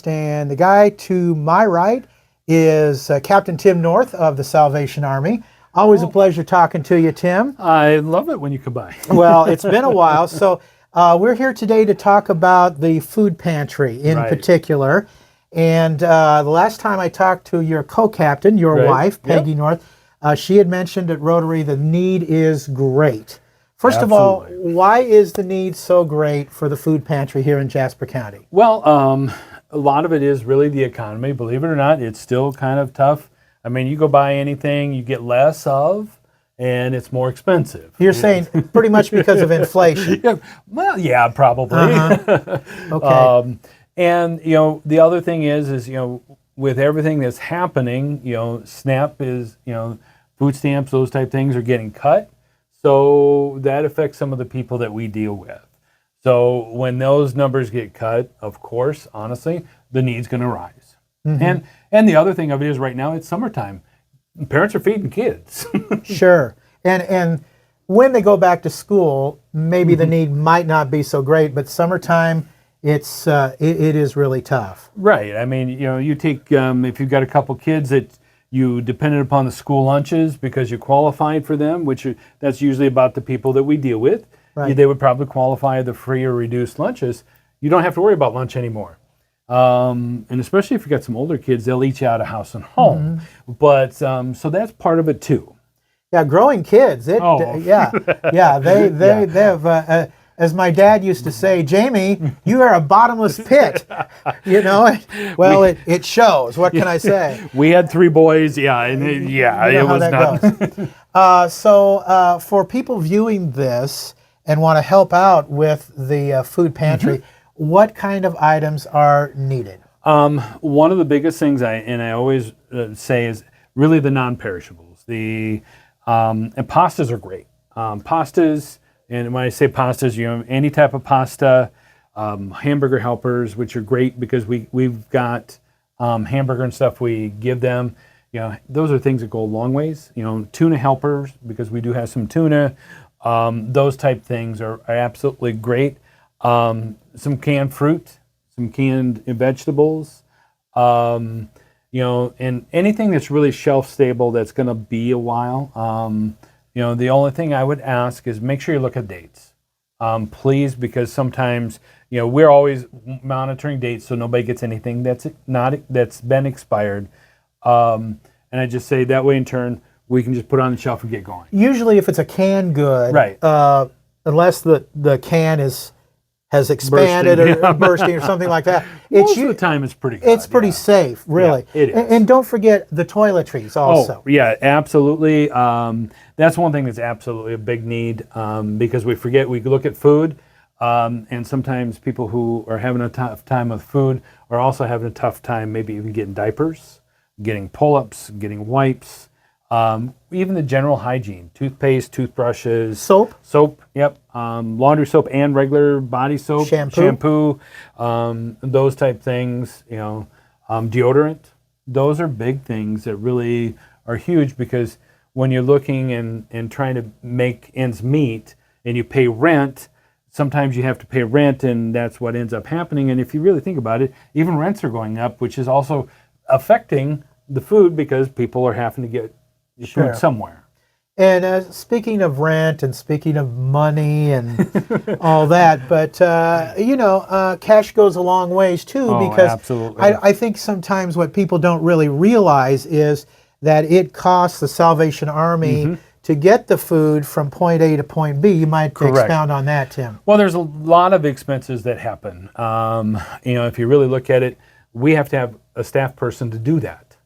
Shortcast, and the guy to my right is Captain Tim North of the Salvation Army. Always a pleasure talking to you, Tim. I love it when you come by. Well, it's been a while, so we're here today to talk about the food pantry in particular. And the last time I talked to your co-captain, your wife, Peggy North, she had mentioned at Rotary the need is great. First of all, why is the need so great for the food pantry here in Jasper County? Well, a lot of it is really the economy. Believe it or not, it's still kind of tough. I mean, you go buy anything, you get less of, and it's more expensive. You're saying pretty much because of inflation. Yeah, well, yeah, probably. Okay. And, you know, the other thing is, you know, with everything that's happening, you know, SNAP is, you know, food stamps, those type things are getting cut. So that affects some of the people that we deal with. So when those numbers get cut, of course, honestly, the need's going to rise. Mm-hmm. And the other thing of it is right now it's summertime. Parents are feeding kids. Sure. And when they go back to school, maybe the need might not be so great, but summertime, it is really tough. Right. I mean, you know, you take if you've got a couple kids that you depended upon the school lunches because you qualified for them, that's usually about the people that we deal with. Right. They would probably qualify the free or reduced lunches. You don't have to worry about lunch anymore. And especially if you've got some older kids, they'll eat you out of house and home. Mm-hmm. But so that's part of it too. Yeah, growing kids. They have. As my dad used to say, Jamie, you are a bottomless pit. You know, well, it shows. What can I say? We had 3 boys, and it was not. So for people viewing this and want to help out with the food pantry, what kind of items are needed? One of the biggest things I always say is really the non-perishables. And pastas are great. Pastas. And when I say pastas, you know, any type of pasta, hamburger helpers, which are great because we've got hamburger and stuff we give them. You know, those are things that go a long ways. You know, tuna helpers, because we do have some tuna. Those type things are absolutely great. Some canned fruit, some canned vegetables. You know, and anything that's really shelf stable that's going to be a while. You know, the only thing I would ask is make sure you look at dates, please, because sometimes, you know, we're always monitoring dates so nobody gets anything that's been expired. And I just say that way in turn, we can just put it on the shelf and get going. Usually if it's a canned good, right. Unless the can has expanded or bursting or something like that. Most of the time it's pretty good. It's pretty safe, really. Yeah, it is. And don't forget the toiletries also. Oh, yeah, absolutely. That's one thing that's absolutely a big need because we forget, we look at food and sometimes people who are having a tough time with food are also having a tough time maybe even getting diapers, getting pull-ups, getting wipes. Even the general hygiene, toothpaste, toothbrushes. Soap, yep. Laundry soap and regular body soap. Shampoo, those type things, you know. Deodorant. Those are big things that really are huge because when you're looking and trying to make ends meet and you pay rent, sometimes you have to pay rent and that's what ends up happening. And if you really think about it, even rents are going up, which is also affecting the food because people are having to get food somewhere. And speaking of rent and speaking of money and all that, but you know, cash goes a long ways too because absolutely. I think sometimes what people don't really realize is that it costs the Salvation Army to get the food from point A to point B. You might expound on that, Tim. Well, there's a lot of expenses that happen. You know, if you really look at it, we have to have a staff person to do that.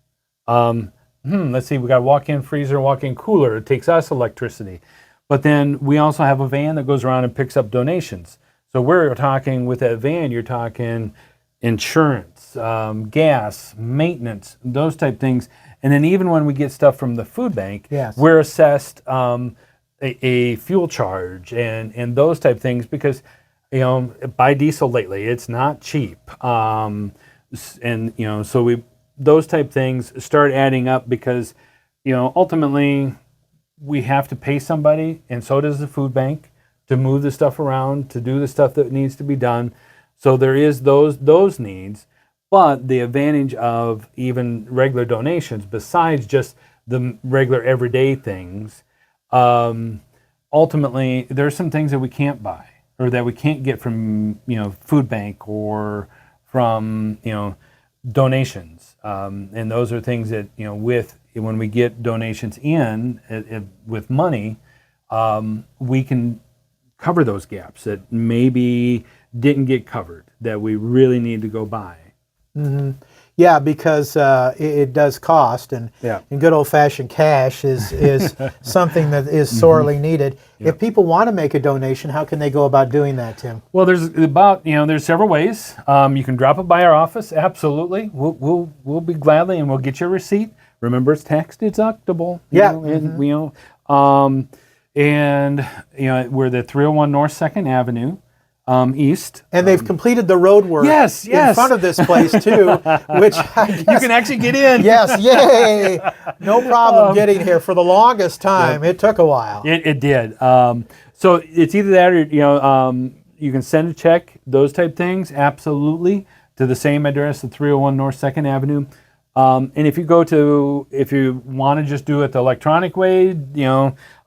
Let's see, we got a walk-in freezer, walk-in cooler. It takes us electricity. But then we also have a van that goes around and picks up donations. So we're talking with that van, you're talking insurance, gas, maintenance, those type things. And then even when we get stuff from the food bank, we're assessed a fuel charge and those type things because, you know, buy diesel lately, it's not cheap. And, you know, so those type things start adding up because, you know, ultimately we have to pay somebody, and so does the food bank, to move the stuff around, to do the stuff that needs to be done. So there is those needs. But the advantage of even regular donations, besides just the regular everyday things, ultimately there's some things that we can't buy or that we can't get from food bank or from donations, and those are things that when we get donations in with money, we can cover those gaps that maybe didn't get covered that we really need to go buy. Mm-hmm. Yeah, because it does cost, and good old-fashioned cash is something that is sorely needed. Yep. If people want to make a donation, how can they go about doing that, Tim? Well, there's several ways. You can drop it by our office. Absolutely, we'll be gladly, and we'll get you a receipt. Remember, it's tax deductible. And we're the 301 North 2nd Avenue. East. And they've completed the road work in front of this place too, which I guess, you can actually get in. Yes, yay! No problem getting here for the longest time. It took a while. It did. So it's either that or you can send a check, those type things, absolutely, to the same address, the 301 North 2nd Avenue. And if you want to just do it the electronic way,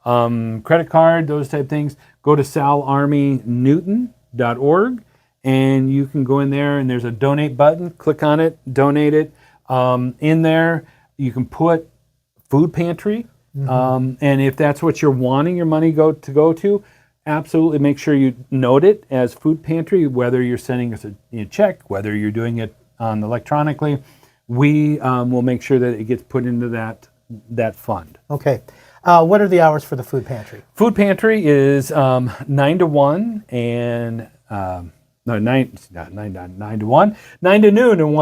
credit card, those type things, go to salarmynewton.org, and you can go in there and there's a donate button, click on it, donate it. In there you can put food pantry, and if that's what you're wanting your money go to, absolutely make sure you note it as food pantry, whether you're sending us a check, whether you're doing it electronically. We will make sure that it gets put into that fund. Okay. What are the hours for the food pantry? Food pantry is 9 to 1 and 9 to 1, 9 to noon and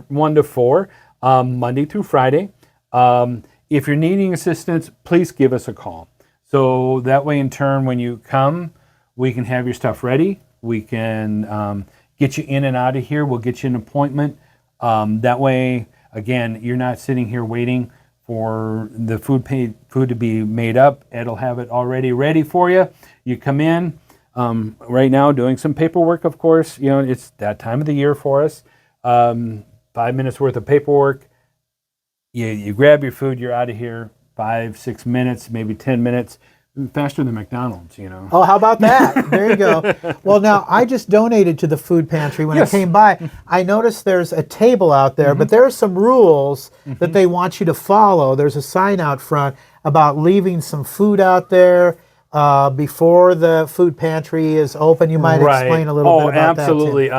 1 to 4, Monday through Friday. If you're needing assistance, please give us a call. So that way, in turn, when you come, we can have your stuff ready. We can get you in and out of here. We'll get you an appointment. That way, again, you're not sitting here waiting for the food to be made up. Ed'll have it already ready for you. You come in. Right now, doing some paperwork, of course. It's that time of the year for us. 5 minutes worth of paperwork. You grab your food, you're out of here. 5-6 minutes, maybe 10 minutes. Faster than McDonald's, Oh, how about that? There you go. Well, now, I just donated to the food pantry when I came by. I noticed there's a table out there, but there are some rules that they want you to follow. There's a sign out front about leaving some food out there before the food pantry is open. You might explain a little bit about that. Oh, absolutely.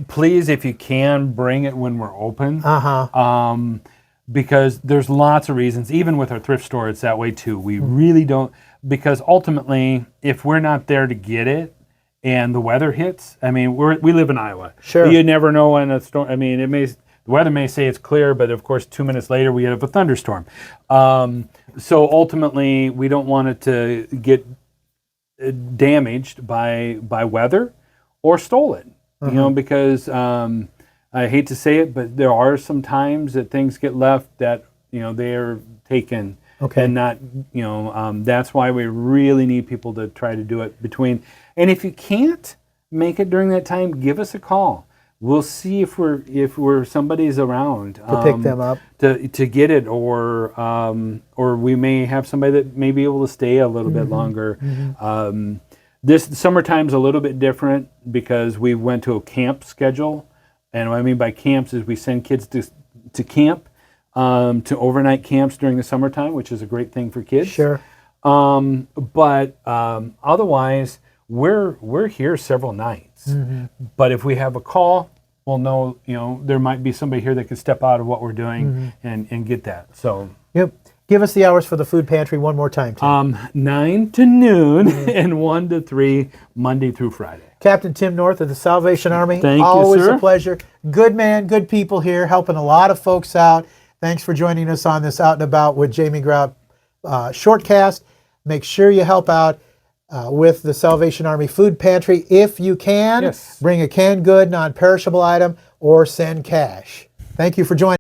Please, if you can, bring it when we're open. Because there's lots of reasons. Even with our thrift store, it's that way too. We really don't, because ultimately, if we're not there to get it and the weather hits, I mean, we live in Iowa. Sure. You never know when a storm, I mean, the weather may say it's clear, but of course, 2 minutes later, we have a thunderstorm. So ultimately, we don't want it to get damaged by weather or stolen, because I hate to say it, but there are some times that things get left that, they're taken. Okay. And not, that's why we really need people to try to do it between. And if you can't make it during that time, give us a call. We'll see if we're somebody's around to pick them up to get it, or we may have somebody that may be able to stay a little bit longer. This summertime's a little bit different because we went to a camp schedule, and what I mean by camps is we send kids to camp. To overnight camps during the summertime, which is a great thing for kids. Sure. But otherwise, we're here several nights. But if we have a call, we'll know, there might be somebody here that could step out of what we're doing and get that. So. Yep. Give us the hours for the food pantry one more time, Tim. 9 to noon and 1 to 3, Monday through Friday. Captain Tim North of the Salvation Army. Thank you, Always sir. a pleasure. Good man, good people here, helping a lot of folks out. Thanks for joining us on this Out and About with Jamie Grout Shortcast. Make sure you help out with the Salvation Army Food Pantry. If you can, bring a canned good, non-perishable item, or send cash. Thank you for joining us.